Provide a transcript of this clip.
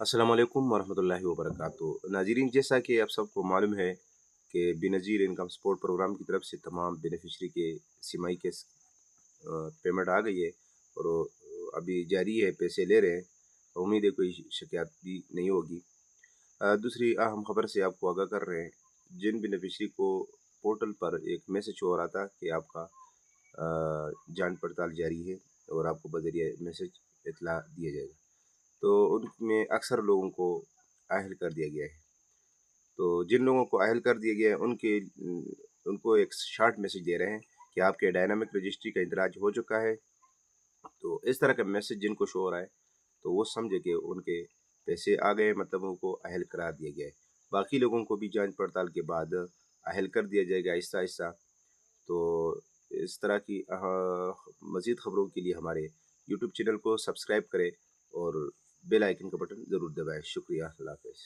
अस्सलाम वालेकुम वरहमतुल्लाहि वबरकातुहू। नाज़रीन, जैसा कि आप सबको मालूम है कि बेनज़ीर इनकम सपोर्ट प्रोग्राम की तरफ से तमाम बेनिफिशरी के सीमाई के पेमेंट आ गई है और वो अभी जारी है, पैसे ले रहे हैं। उम्मीद है कोई शिकायत भी नहीं होगी। दूसरी अहम खबर से आपको आगाह कर रहे हैं, जिन बेनिफिशरी को पोर्टल पर एक मैसेज हो रहा था कि आपका जांच पड़ताल जारी है और आपको बज़रिया मैसेज इतला दिया जाएगा, तो उनमें अक्सर लोगों को अहल कर दिया गया है। तो जिन लोगों को अहल कर दिया गया है उनको एक शॉर्ट मैसेज दे रहे हैं कि आपके डायनामिक रजिस्ट्री का इंदराज हो चुका है। तो इस तरह का मैसेज जिनको शो हो रहा है तो वो समझे कि उनके पैसे आ गए, मतलब उनको अहल करार दिया गया है। बाकी लोगों को भी जांच पड़ताल के बाद अहल कर दिया जाएगा आहिस्ता आहिस्ता। तो इस तरह की मज़ीद ख़बरों के लिए हमारे यूट्यूब चैनल को सब्सक्राइब करें और बेल आइकन का बटन ज़रूर दबाएं। शुक्रिया, अल्लाह हाफ़िज़।